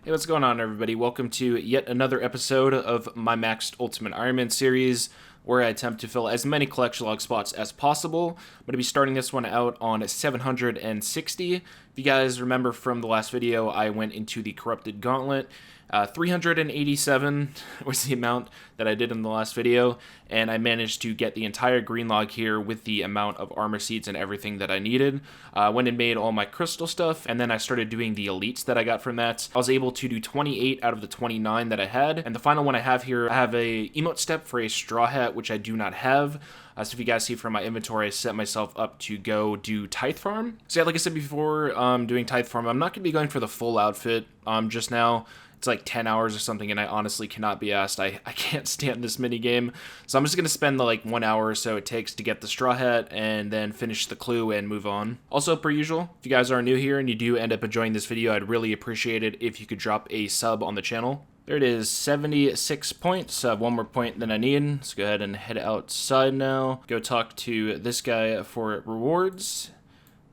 Hey, what's going on, everybody? Welcome to yet another episode of my Maxed Ultimate Ironman series, where I attempt to fill as many collection log spots as possible. I'm going to be starting this one out on 760. If you guys remember from the last video, I went into the Corrupted Gauntlet. 387 was the amount that I did in the last video, and I managed to get the entire green log here with the amount of armor seeds and everything that I needed. Went and made all my crystal stuff, and then I started doing the elites that I got from that. I was able to do 28 out of the 29 that I had, and the final one I have here, I have a emote step for a straw hat, which I do not have. So if you guys see from my inventory, I set myself up to go do Tithe Farm. So yeah, like I said before, doing Tithe Farm, I'm not going to be going for the full outfit just now. It's like 10 hours or something, and I honestly cannot be asked. I can't stand this mini game, so I'm just going to spend the 1 hour or so it takes to get the straw hat and then finish the clue and move on. Also, per usual, if you guys are new here and you do end up enjoying this video, I'd really appreciate it if you could drop a sub on the channel. There it is, 76 points. I have one more point than I need. Let's go ahead and head outside now. Go talk to this guy for rewards.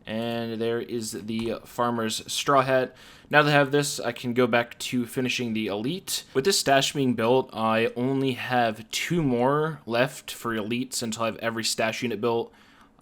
And there is the farmer's straw hat. Now that I have this, I can go back to finishing the elite. With this stash being built, I only have 2 more left for elites until I have every stash unit built.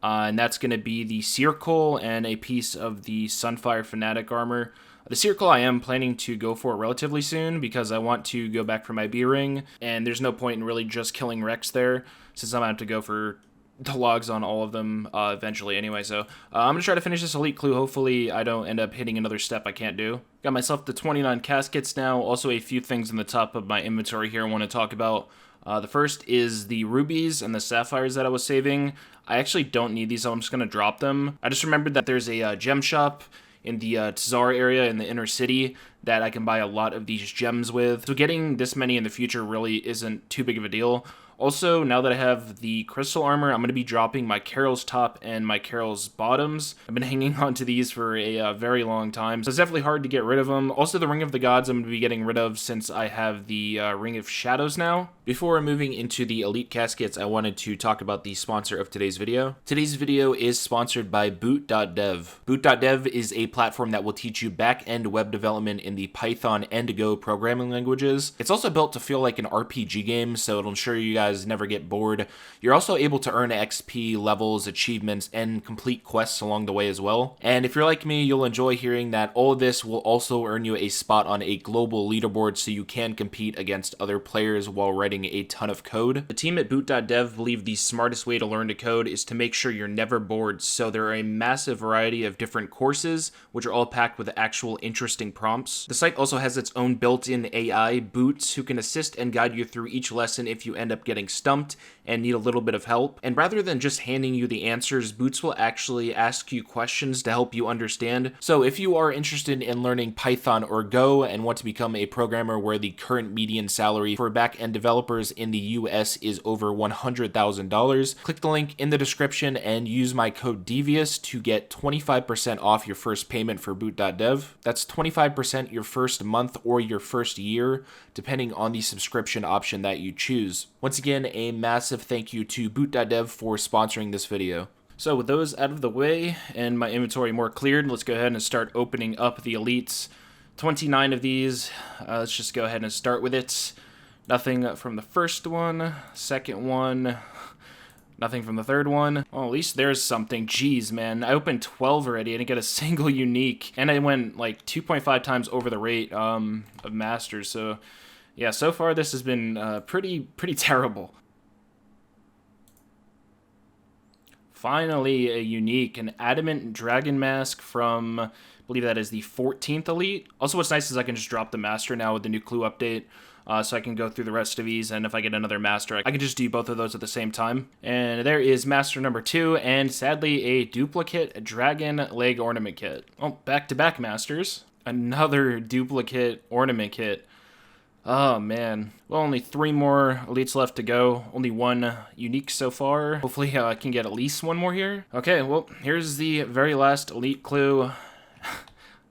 And that's going to be the Circle and a piece of the Sunfire Fanatic armor. The Circle I am planning to go for relatively soon because I want to go back for my B-Ring. And there's no point in really just killing Rex there, since I'm going to have to go for the logs on all of them eventually anyway. So I'm going to try to finish this elite clue. Hopefully I don't end up hitting another step I can't do. Got myself the 29 caskets now. Also a few things in the top of my inventory here I want to talk about. The first is the rubies and the sapphires that I was saving. I actually don't need these, so I'm just going to drop them. I just remembered that there's a gem shop in the Tzar area in the inner city that I can buy a lot of these gems with. So getting this many in the future really isn't too big of a deal. Also, now that I have the crystal armor, I'm going to be dropping my Carol's top and my Carol's bottoms. I've been hanging on to these for a very long time, so it's definitely hard to get rid of them. Also, the Ring of the Gods I'm going to be getting rid of since I have the Ring of Shadows now. Before moving into the elite caskets, I wanted to talk about the sponsor of today's video. Today's video is sponsored by Boot.dev. Boot.dev is a platform that will teach you back-end web development in the Python and Go programming languages. It's also built to feel like an RPG game, so it'll ensure you guys never get bored. You're also able to earn XP, levels, achievements, and complete quests along the way as well. And if you're like me, you'll enjoy hearing that all of this will also earn you a spot on a global leaderboard so you can compete against other players while writing a ton of code. The team at Boot.dev believe the smartest way to learn to code is to make sure you're never bored, so there are a massive variety of different courses, which are all packed with actual interesting prompts. The site also has its own built-in AI, Boots, who can assist and guide you through each lesson if you end up getting stumped and need a little bit of help. And rather than just handing you the answers, Boots will actually ask you questions to help you understand. So if you are interested in learning Python or Go and want to become a programmer where the current median salary for back-end developers in the US is over $100,000, click the link in the description and use my code Devious to get 25% off your first payment for Boot.dev. That's 25% your first month or your first year, depending on the subscription option that you choose. Once again, a massive thank you to Boot.dev for sponsoring this video. So with those out of the way and my inventory more cleared, let's go ahead and start opening up the elites. 29 of these. Let's just go ahead and start with it. Nothing from the first one, second one, nothing from the third one. Well, at least there's something. Jeez, man. I opened 12 already. I didn't get a single unique. And I went like 2.5 times over the rate of masters. So yeah, so far this has been pretty terrible. Finally, a unique, an Adamant Dragon Mask from, I believe that is the 14th Elite. Also, what's nice is I can just drop the Master now with the new clue update, so I can go through the rest of these, and if I get another Master, I can just do both of those at the same time. And there is Master number 2, and sadly, a duplicate Dragon Leg Ornament Kit. Oh, back-to-back Masters. Another duplicate Ornament Kit. Oh, man. Well, only 3 more elites left to go. Only 1 unique so far. Hopefully, I can get at least 1 more here. Okay, well, here's the very last elite clue.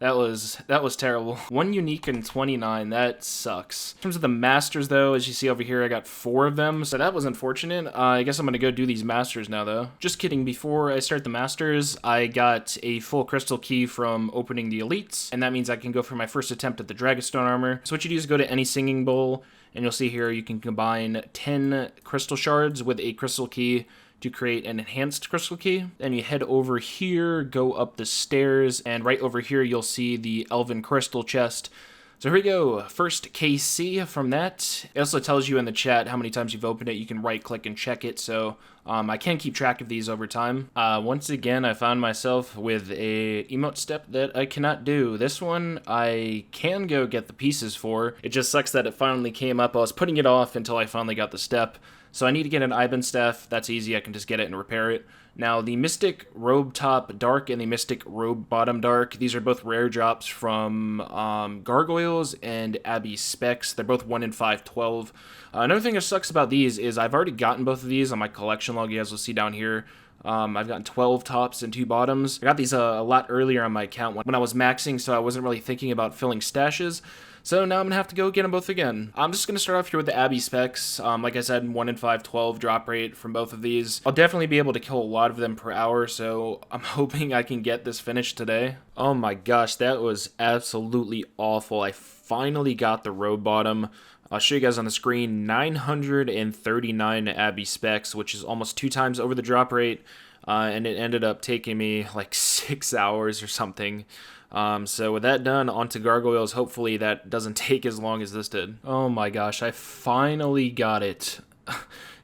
That was terrible. 1 unique and 29, that sucks. In terms of the masters though, as you see over here, I got 4 of them, so that was unfortunate. I guess I'm gonna go do these masters now though. Just kidding, before I start the masters, I got a full crystal key from opening the elites, and that means I can go for my first attempt at the Dragonstone armor. So what you do is go to any singing bowl, and you'll see here you can combine 10 crystal shards with a crystal key to create an enhanced crystal key. Then you head over here, go up the stairs, and right over here you'll see the Elven Crystal Chest. So here we go, first KC from that. It also tells you in the chat how many times you've opened it. You can right click and check it, so I can keep track of these over time. Once again, I found myself with a emote step that I cannot do. This one, I can go get the pieces for. It just sucks that it finally came up. I was putting it off until I finally got the step. So I need to get an Iben staff. That's easy, I can just get it and repair it. Now, the Mystic Robe Top Dark and the Mystic Robe Bottom Dark, these are both rare drops from Gargoyles and Abbey Specs. They're both 1 in 512. Another thing that sucks about these is I've already gotten both of these on my collection log, you guys will see down here. I've gotten 12 tops and 2 bottoms. I got these a lot earlier on my account when I was maxing, so I wasn't really thinking about filling stashes. So now I'm going to have to go get them both again. I'm just going to start off here with the Abbey Specs. Like I said, 1 in 512 drop rate from both of these. I'll definitely be able to kill a lot of them per hour, so I'm hoping I can get this finished today. Oh my gosh, that was absolutely awful. I finally got the robe bottom. I'll show you guys on the screen, 939 Abbey Specs, which is almost 2 times over the drop rate, and it ended up taking me like 6 hours or something. So with that done, onto Gargoyles. Hopefully that doesn't take as long as this did. Oh my gosh, I finally got it. You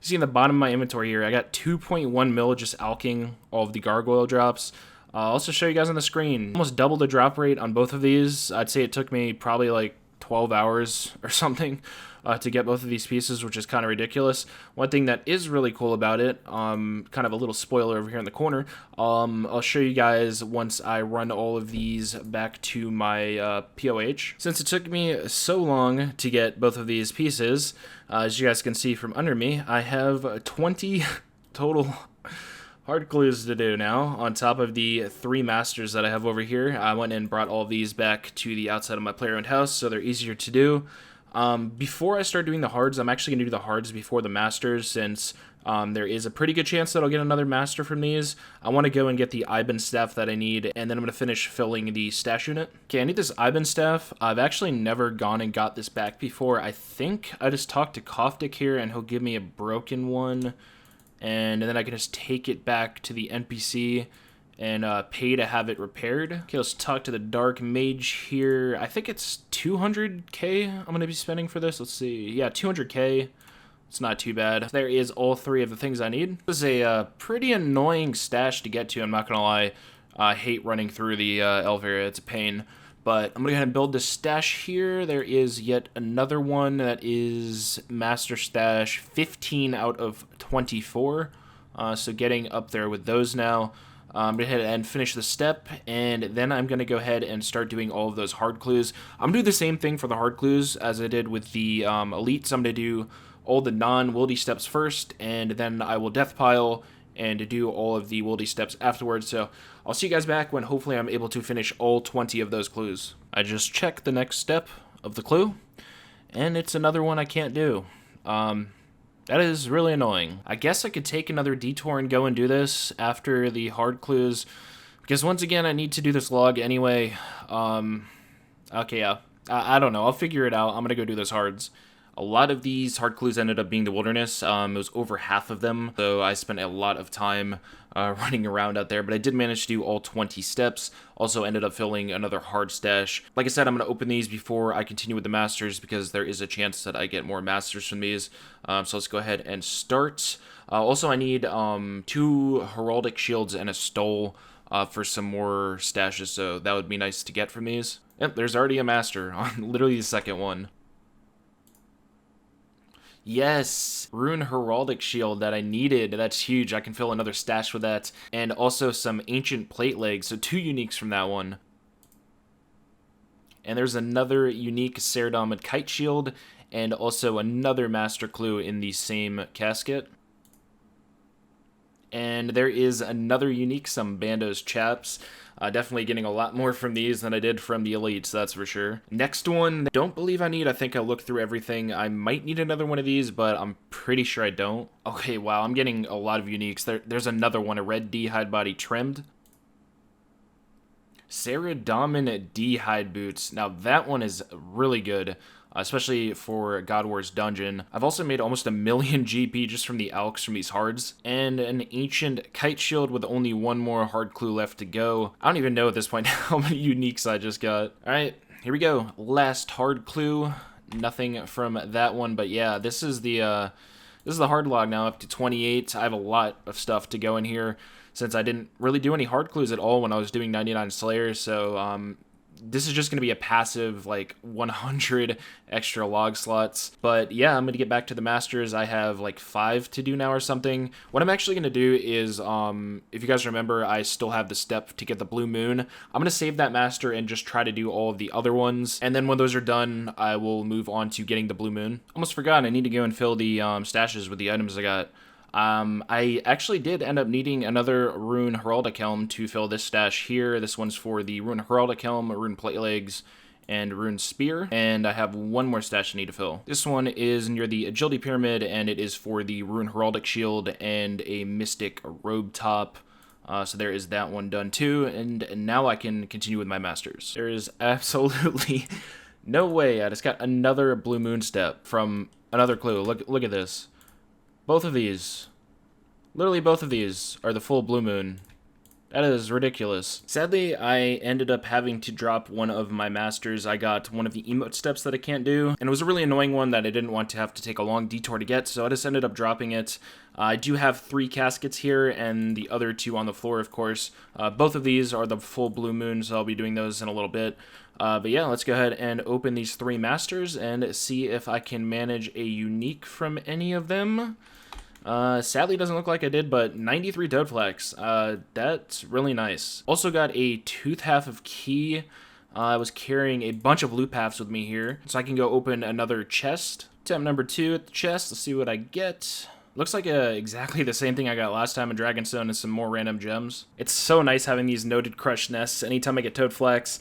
see in the bottom of my inventory here, I got 2.1 mil just alking all of the Gargoyle drops. I'll also show you guys on the screen. Almost double the drop rate on both of these. I'd say it took me probably like 12 hours or something to get both of these pieces, which is kind of ridiculous. One thing that is really cool about it, kind of a little spoiler over here in the corner, I'll show you guys once I run all of these back to my POH. Since it took me so long to get both of these pieces, as you guys can see from under me, I have 20 total hard clues to do now, on top of the 3 masters that I have over here. I went and brought all of these back to the outside of my player-owned house, so they're easier to do. Before I start doing the hards, I'm actually going to do the hards before the masters, since there is a pretty good chance that I'll get another master from these. I want to go and get the Iben staff that I need, and then I'm going to finish filling the stash unit. Okay, I need this Iben staff. I've actually never gone and got this back before. I think I just talked to Koftik here, and he'll give me a broken one. And then I can just take it back to the NPC and pay to have it repaired. Okay, let's talk to the Dark Mage here. I think it's 200k I'm going to be spending for this. Let's see. Yeah, 200k. It's not too bad. There is all 3 of the things I need. This is a pretty annoying stash to get to, I'm not going to lie. I hate running through the elf area. It's a pain. But I'm going to go ahead and build this stash here. There is yet another one that is Master Stash 15 out of 24. So getting up there with those now. I'm going to go ahead and finish the step, and then I'm going to go ahead and start doing all of those hard clues. I'm going to do the same thing for the hard clues as I did with the elites. I'm going to do all the non-wildy steps first, and then I will death pile and do all of the wildy steps afterwards. So I'll see you guys back when hopefully I'm able to finish all 20 of those clues. I just checked the next step of the clue, and it's another one I can't do. That is really annoying. I guess I could take another detour and go and do this after the hard clues, because once again, I need to do this log anyway. Okay, yeah. I don't know. I'll figure it out. I'm going to go do those hards. A lot of these hard clues ended up being the wilderness. It was over half of them, so I spent a lot of time running around out there, but I did manage to do all 20 steps. Also ended up filling another hard stash. Like I said, I'm going to open these before I continue with the masters, because there is a chance that I get more masters from these. So let's go ahead and start. Also, I need 2 heraldic shields and a stole for some more stashes, so that would be nice to get from these. Yep, there's already a master on literally the second one. Yes, Rune Heraldic Shield that I needed. That's huge. I can fill another stash with that. And also some Ancient Plate Legs, so 2 uniques from that one. And there's another unique Ceridom Kite Shield, and also another Master Clue in the same casket. And there is another unique, some Bando's Chaps. Definitely getting a lot more from these than I did from the elites, that's for sure. Next one, don't believe I need. I think I looked through everything. I might need another one of these, but I'm pretty sure I don't. Okay, wow, I'm getting a lot of uniques. There's another one, a red D hide body trimmed. Saradaman D hide boots. Now that one is really good, especially for God War's Dungeon. I've also made almost 1,000,000 GP just from the alks from these hards, and an ancient kite shield with only one more hard clue left to go. I don't even know at this point how many uniques I just got. Alright, here we go. Last hard clue. Nothing from that one, but yeah, this is the hard log now, up to 28. I have a lot of stuff to go in here, since I didn't really do any hard clues at all when I was doing 99 Slayers, so this is just going to be a passive, like, 100 extra log slots. But yeah, I'm going to get back to the masters. I have like 5 to do now or something. What I'm actually going to do is, if you guys remember, I still have the step to get the blue moon. I'm going to save that master and just try to do all of the other ones. And then when those are done, I will move on to getting the blue moon. Almost forgot, I need to go and fill the stashes with the items I got. I actually did end up needing another Rune Heraldic Helm to fill this stash here. This one's for the Rune Heraldic Helm, Rune Plate Legs, and Rune Spear. And I have one more stash I need to fill. This one is near the Agility Pyramid, and it is for the Rune Heraldic Shield and a Mystic Robe Top. So there is that one done too, and now I can continue with my masters. There is absolutely no way. I just got another Blue Moon Step from another clue. Look at this. Both of these, literally both of these, are the full blue moon. That is ridiculous. Sadly, I ended up having to drop one of my masters. I got one of the emote steps that I can't do, and it was a really annoying one that I didn't want to have to take a long detour to get, so I just ended up dropping it. I do have 3 caskets here, and the other 2 on the floor, of course. Both of these are the full blue moon, so I'll be doing those in a little bit. But yeah, let's go ahead and open these 3 masters and see if I can manage a unique from any of them. Sadly, doesn't look like I did, but 93 Toadflax. That's really nice. Also got a Tooth Half of Key. I was carrying a bunch of loot paths with me here, so I can go open another chest. Attempt number 2 at the chest. Let's see what I get. Looks like exactly the same thing I got last time in Dragonstone and some more random gems. It's so nice having these noted crushed nests. Anytime I get Toadflax,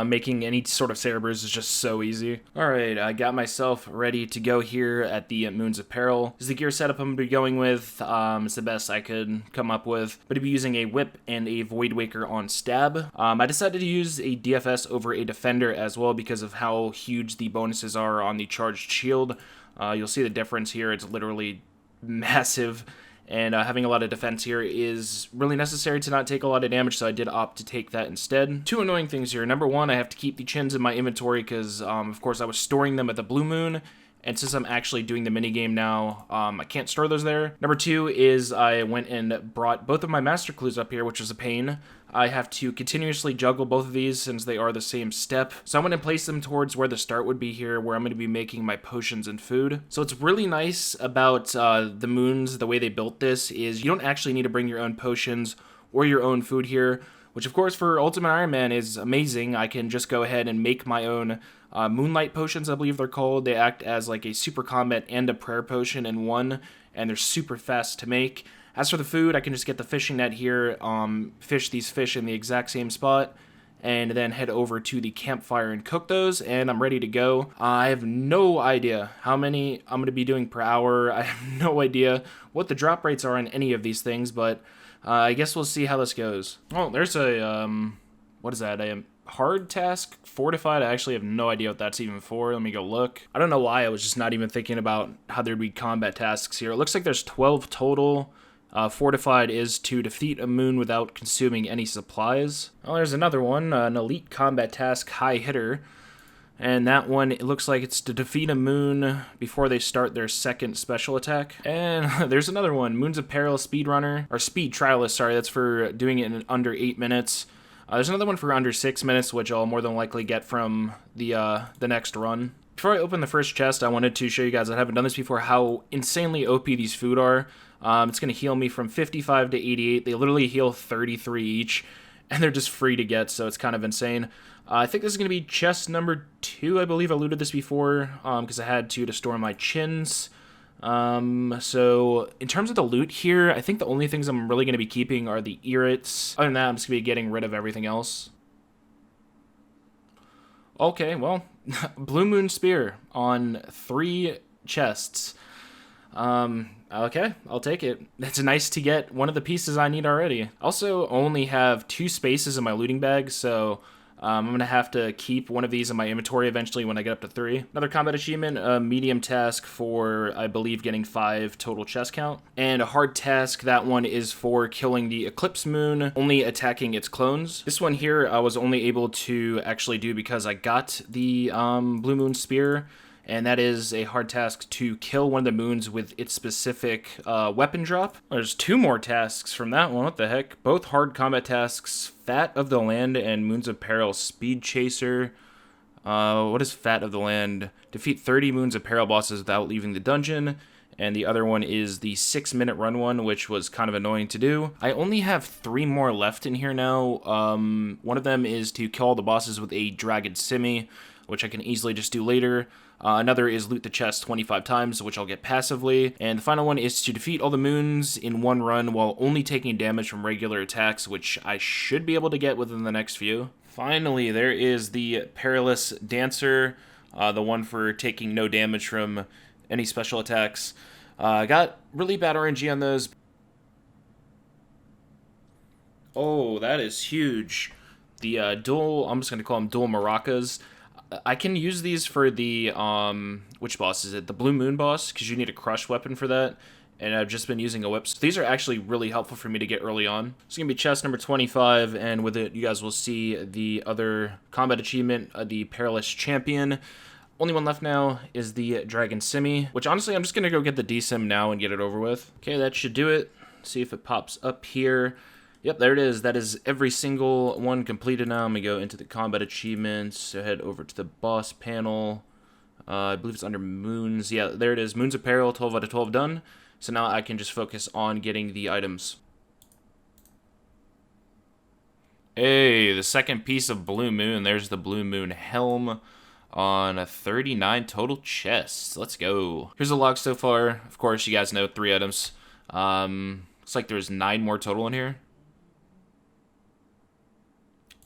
making any sort of Cerebrus is just so easy. Alright, I got myself ready to go here at the Moons of Peril. This is the gear setup I'm going to be going with. It's the best I could come up with. But I'll be using a Whip and a Void Waker on Stab. I decided to use a DFS over a Defender as well because of how huge the bonuses are on the Charged Shield. You'll see the difference here. It's literally massive, and having a lot of defense here is really necessary to not take a lot of damage, so I did opt to take that instead. 2 annoying things here. Number 1, I have to keep the chins in my inventory because, of course, I was storing them at the Blue Moon, and since I'm actually doing the minigame now, I can't store those there. Number 2 is I went and brought both of my master clues up here, which was a pain. I have to continuously juggle both of these since they are the same step. So I'm going to place them towards where the start would be here, where I'm going to be making my potions and food. So what's really nice about the moons, the way they built this, is you don't actually need to bring your own potions or your own food here, which of course for Ultimate Ironman is amazing. I can just go ahead and make my own Moonlight Potions, I believe they're called. They act as like a super combat and a prayer potion in one, and they're super fast to make. As for the food, I can just get the fishing net here, fish these fish in the exact same spot, and then head over to the campfire and cook those, and I'm ready to go. I have no idea how many I'm going to be doing per hour. I have no idea what the drop rates are on any of these things, but I guess we'll see how this goes. Oh, there's a, what is that? A hard task? Fortified? I actually have no idea what that's even for. Let me go look. I don't know why I was just not even thinking about how there'd be combat tasks here. It looks like there's 12 total. Fortified is to defeat a moon without consuming any supplies. Oh, there's another one, an elite combat task, high hitter. And that one, it looks like it's to defeat a moon before they start their second special attack. And there's another one, Moons of Peril speedrunner, or speed trialist, sorry, that's for doing it in under 8 minutes. There's another one for under 6 minutes, which I'll more than likely get from the next run. Before I open the first chest, I wanted to show you guys, I haven't done this before, how insanely OP these food are. It's going to heal me from 55 to 88. They literally heal 33 each, and they're just free to get, so it's kind of insane. I think this is going to be chest number 2. I believe I looted this before, because I had to store my chins. So in terms of the loot here, I think the only things I'm really going to be keeping are the Irits. Other than that, I'm just going to be getting rid of everything else. Okay, well, Blue Moon Spear on 3 chests. Okay, I'll take it. It's nice to get one of the pieces I need already. I also only have 2 spaces in my looting bag, so I'm going to have to keep one of these in my inventory eventually when I get up to 3. Another combat achievement, a medium task for, I believe, getting 5 total chest count. And a hard task, that one is for killing the Eclipse Moon, only attacking its clones. This one here I was only able to actually do because I got the Blue Moon Spear, and that is a hard task to kill one of the moons with its specific weapon drop. There's 2 more tasks from that one, what the heck? Both hard combat tasks, Fat of the Land and Moons of Peril Speed Chaser. What is Fat of the Land? Defeat 30 Moons of Peril bosses without leaving the dungeon. And the other one is the 6-minute run one, which was kind of annoying to do. I only have 3 more left in here now. One of them is to kill all the bosses with a Dragon Simi, which I can easily just do later. Another is loot the chest 25 times, which I'll get passively. And the final one is to defeat all the moons in one run while only taking damage from regular attacks, which I should be able to get within the next few. Finally, there is the Perilous Dancer, the one for taking no damage from any special attacks. I got really bad RNG on those. Oh, that is huge. The dual, I'm just going to call them dual maracas. I can use these for the, which boss is it? The Blue Moon boss, because you need a crush weapon for that. And I've just been using a whip. So these are actually really helpful for me to get early on. It's going to be chest number 25, and with it, you guys will see the other combat achievement, the Perilous Champion. Only one left now is the Dragon Simi, which honestly, I'm just going to go get the D-Sim now and get it over with. Okay, that should do it. See if it pops up here. Yep, there it is. That is every single one completed now. I'm going to go into the combat achievements. So head over to the boss panel. I believe it's under Moons. Yeah, there it is. Moons of Peril, 12 out of 12 done. So now I can just focus on getting the items. Hey, the second piece of Blue Moon. There's the Blue Moon Helm on 39 total chests. Let's go. Here's the log so far. Of course, you guys know 3 items. Looks like there's 9 more total in here.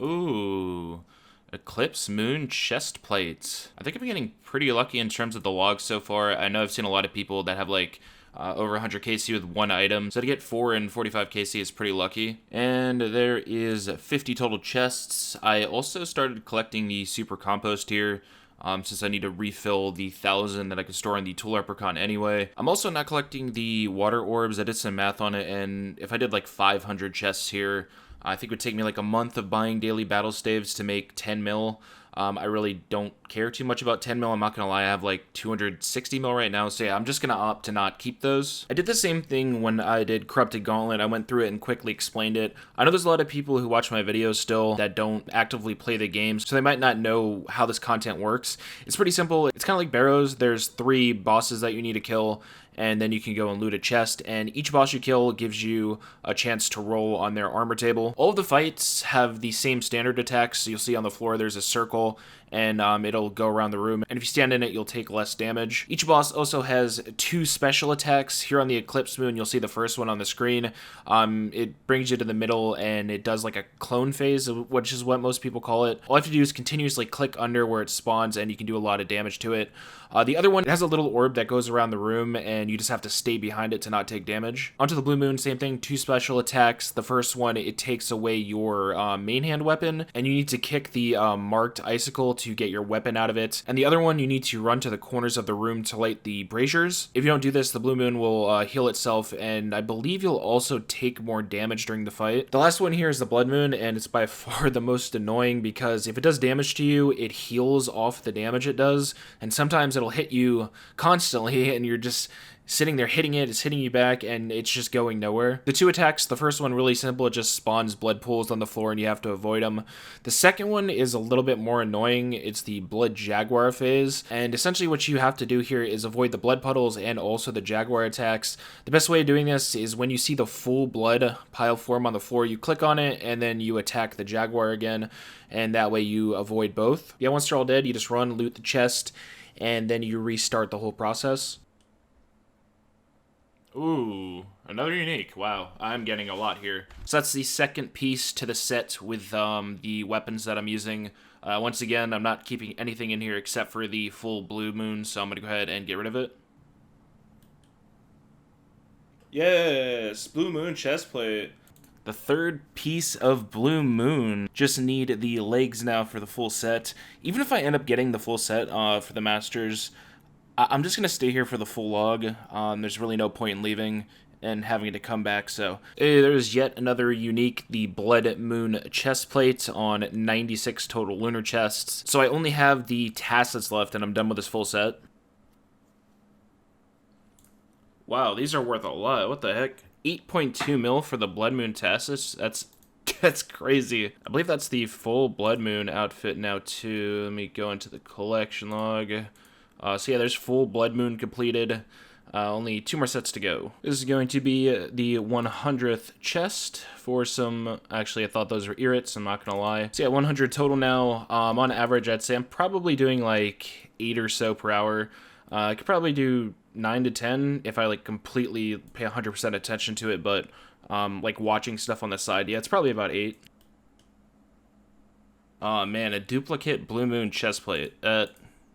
Ooh, Eclipse Moon chest plates. I think I'm getting pretty lucky in terms of the logs so far. I know I've seen a lot of people that have like over 100 KC with 1 item. So to get 4 and 45 KC is pretty lucky. And there is 50 total chests. I also started collecting the super compost here. Since I need to refill the 1,000 that I can store in the Tool Leprechaun anyway. I'm also not collecting the water orbs. I did some math on it, and if I did like 500 chests here, I think it would take me like a month of buying daily battle staves to make 10 mil. I really don't care too much about 10 mil. I'm not going to lie. I have like 260 mil right now. So yeah, I'm just going to opt to not keep those. I did the same thing when I did Corrupted Gauntlet. I went through it and quickly explained it. I know there's a lot of people who watch my videos still that don't actively play the game, so they might not know how this content works. It's pretty simple. It's kind of like Barrows. There's 3 bosses that you need to kill, and then you can go and loot a chest, and each boss you kill gives you a chance to roll on their armor table. All of the fights have the same standard attacks. So you'll see on the floor there's a circle, and it'll go around the room, and if you stand in it, you'll take less damage. Each boss also has 2 special attacks. Here on the Eclipse Moon, you'll see the first one on the screen. It brings you to the middle, and it does like a clone phase, which is what most people call it. All I have to do is continuously click under where it spawns, and you can do a lot of damage to it. The other one has a little orb that goes around the room, and you just have to stay behind it to not take damage. Onto the Blue Moon, same thing, 2 special attacks. The first one, it takes away your main hand weapon, and you need to kick the marked icicle to get your weapon out of it. And the other one, you need to run to the corners of the room to light the braziers. If you don't do this, the Blue Moon will heal itself, and I believe you'll also take more damage during the fight. The last one here is the Blood Moon, and it's by far the most annoying because if it does damage to you, it heals off the damage it does, and sometimes it'll hit you constantly, and you're just sitting there hitting it, it's hitting you back, and it's just going nowhere. The 2 attacks, the first one really simple, it just spawns blood pools on the floor and you have to avoid them. The second one is a little bit more annoying. It's the Blood Jaguar phase, and essentially what you have to do here is avoid the blood puddles and also the Jaguar attacks. The best way of doing this is when you see the full blood pile form on the floor, you click on it and then you attack the Jaguar again, and that way you avoid both. Yeah, once they're all dead, you just run, loot the chest, and then you restart the whole process. Ooh, another unique. Wow, I'm getting a lot here. So that's the second piece to the set with the weapons that I'm using. Once again, I'm not keeping anything in here except for the full blue moon, so I'm going to go ahead and get rid of it. Yes, blue moon chestplate. The third piece of Blue Moon. Just need the legs now for the full set. Even if I end up getting the full set for the Masters, I'm just going to stay here for the full log. There's really no point in leaving and having to come back. So there's yet another unique, the Blood Moon chestplate on 96 total Lunar Chests. So I only have the tassets left and I'm done with this full set. Wow, these are worth a lot. What the heck? 8.2 mil for the Blood Moon tassets. That's crazy. I believe that's the full Blood Moon outfit now too. Let me go into the collection log. So yeah, there's full Blood Moon completed. Only 2 more sets to go. This is going to be the 100th chest for some... Actually, I thought those were irits, I'm not gonna lie. So yeah, 100 total now. On average, I'd say I'm probably doing like 8 or so per hour. I could probably do 9 to 10 if I like completely pay 100% attention to it, but like watching stuff on the side, yeah, it's probably about 8. Oh man, a duplicate Blue Moon chestplate.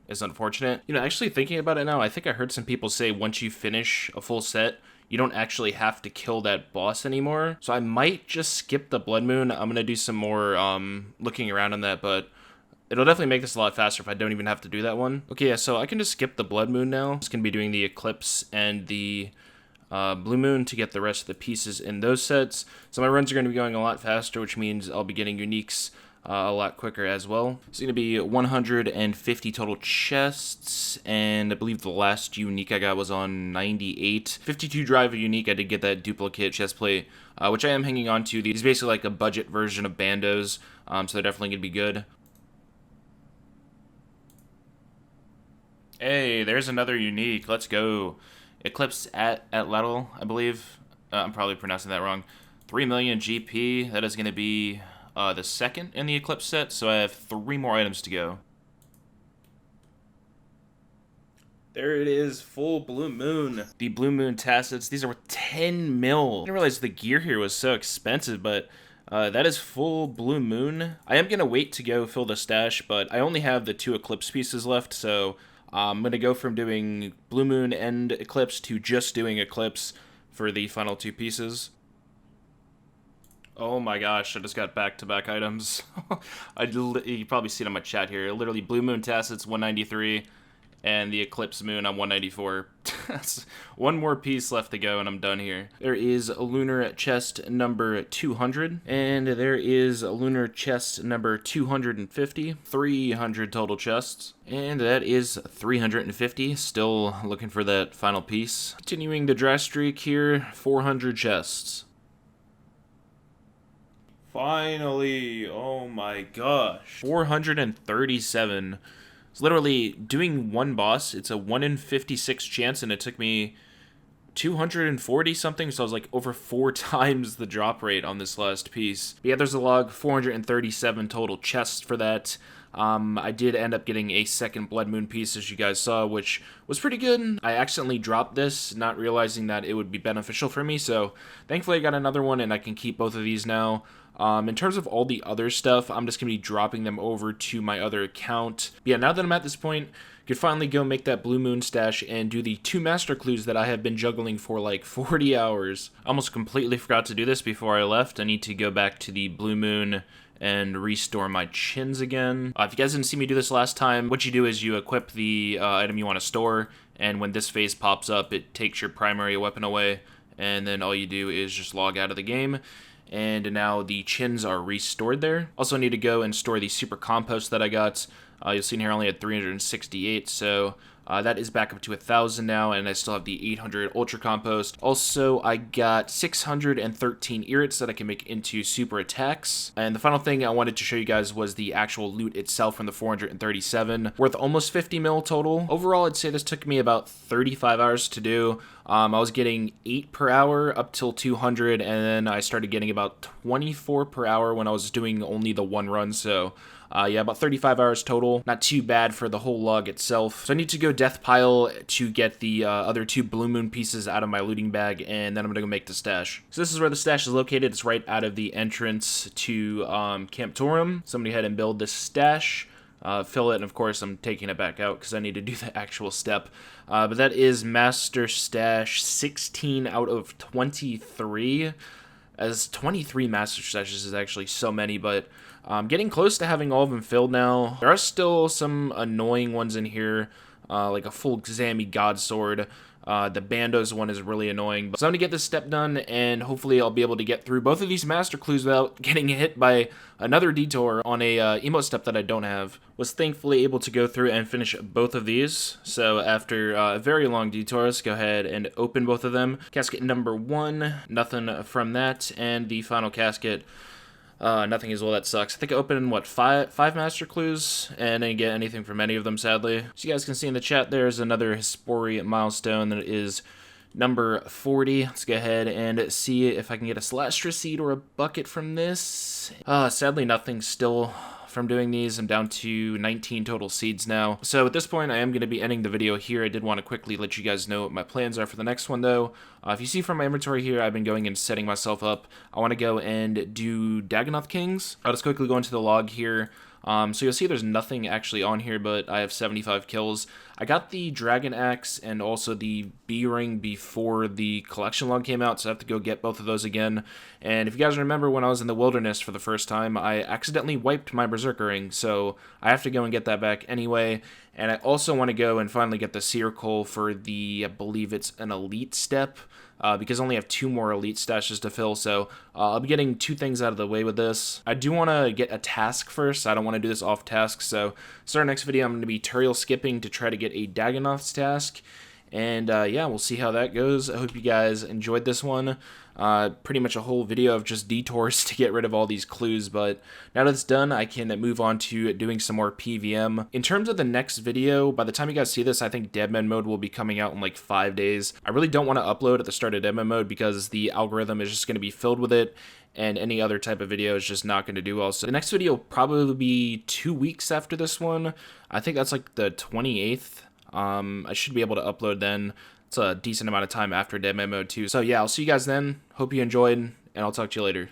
Is unfortunate. You know, actually thinking about it now, I think I heard some people say once you finish a full set, you don't actually have to kill that boss anymore. So I might just skip the Blood Moon. I'm gonna do some more looking around on that, but it'll definitely make this a lot faster if I don't even have to do that one. Okay, yeah, so I can just skip the Blood Moon now. I'm just gonna be doing the Eclipse and the Blue Moon to get the rest of the pieces in those sets. So my runs are gonna be going a lot faster, which means I'll be getting uniques a lot quicker as well. It's going to be 150 total chests, and I believe the last unique I got was on 98. 52 drive a unique, I did get that duplicate chestplate, which I am hanging on to. These are basically like a budget version of bandos, so they're definitely going to be good. Hey, there's another unique. Let's go. Eclipse at Lettle, I believe. I'm probably pronouncing that wrong. 3 million GP. That is going to be... the second in the Eclipse set, so I have 3 more items to go. There it is, full Blue Moon. The Blue Moon tassets, these are worth 10 mil. I didn't realize the gear here was so expensive, but that is full Blue Moon. I am going to wait to go fill the stash, but I only have the 2 Eclipse pieces left, so I'm going to go from doing Blue Moon and Eclipse to just doing Eclipse for the final 2 pieces. Oh my gosh, I just got back-to-back items. You probably see it on my chat here. Literally, Blue Moon Tassets, 193, and the Eclipse Moon on 194. That's 1 more piece left to go, and I'm done here. There is a Lunar Chest number 200, and there is a Lunar Chest number 250. 300 total chests, and that is 350. Still looking for that final piece. Continuing the dry streak here, 400 chests. Finally, oh my gosh. 437. It's literally doing 1 boss. It's a 1 in 56 chance, and it took me 240 something, so I was like over 4 times the drop rate on this last piece. But yeah, there's a log, 437 total chests for that. I did end up getting a second Blood Moon piece, as you guys saw, which was pretty good. I accidentally dropped this, not realizing that it would be beneficial for me, so thankfully I got another one, and I can keep both of these now. In terms of all the other stuff, I'm just going to be dropping them over to my other account. But yeah, now that I'm at this point, I could finally go make that Blue Moon stash and do the 2 master clues that I have been juggling for like 40 hours. I almost completely forgot to do this before I left. I need to go back to the Blue Moon and restore my chins again. If you guys didn't see me do this last time, what you do is you equip the item you want to store, and when this phase pops up, it takes your primary weapon away, and then all you do is just log out of the game. And now the chins are restored there. Also need to go and store the super compost that I got. You'll see in here I only had 368, so that is back up to 1,000 now, and I still have the 800 ultra compost. Also, I got 613 irrits that I can make into super attacks. And the final thing I wanted to show you guys was the actual loot itself from the 437, worth almost 50 mil total. Overall, I'd say this took me about 35 hours to do. I was getting 8 per hour up till 200, and then I started getting about 24 per hour when I was doing only the 1 run, so Yeah, about 35 hours total. Not too bad for the whole log itself. So I need to go death pile to get the other 2 Blue Moon pieces out of my looting bag, and then I'm going to go make the stash. So this is where the stash is located. It's right out of the entrance to Camp Torum. So I'm going to head and build this stash. Fill it, and of course I'm taking it back out because I need to do the actual step. But that is Master Stash 16 out of 23. As 23 Master Stashes is actually so many, but getting close to having all of them filled now. There are still some annoying ones in here, like a full Xami God Sword. The Bandos one is really annoying. So I'm going to get this step done, and hopefully I'll be able to get through both of these master clues without getting hit by another detour on a emote step that I don't have. Was thankfully able to go through and finish both of these. So after a very long detour, let's go ahead and open both of them. Casket number 1, nothing from that, and the final casket. Nothing as well. That sucks. I think I opened, what, five master clues, and didn't get anything from any of them, sadly. So you guys can see in the chat, there's another Hispori milestone that is number 40. Let's go ahead and see if I can get a Celestra seed or a bucket from this. Sadly, nothing still from doing these. I'm down to 19 total seeds now. So at this point, I am going to be ending the video here. I did want to quickly let you guys know what my plans are for the next one, though. If you see from my inventory here, I've been going and setting myself up. I want to go and do Dagannoth Kings. I'll just quickly go into the log here. So you'll see there's nothing actually on here, but I have 75 kills. I got the Dragon Axe and also the B-Ring before the collection log came out, so I have to go get both of those again. And if you guys remember when I was in the wilderness for the first time, I accidentally wiped my Berserker Ring, so I have to go and get that back anyway. And I also want to go and finally get the Seer Coal for the, I believe it's an Elite step. Because I only have 2 more elite stashes to fill, so I'll be getting 2 things out of the way with this. I do want to get a task first. I don't want to do this off task, so our next video I'm going to be Turiel skipping to try to get a Dagannoth's task. And yeah, we'll see how that goes. I hope you guys enjoyed this one. Pretty much a whole video of just detours to get rid of all these clues, but now that it's done, I can move on to doing some more PVM. In terms of the next video, by the time you guys see this, I think Deadman mode will be coming out in like 5 days. I really don't want to upload at the start of Deadman mode because the algorithm is just going to be filled with it, and any other type of video is just not going to do well. So the next video will probably be 2 weeks after this one. I think that's like the 28th. I should be able to upload then. It's a decent amount of time after Deadman mode too. So yeah, I'll see you guys then. Hope you enjoyed, and I'll talk to you later.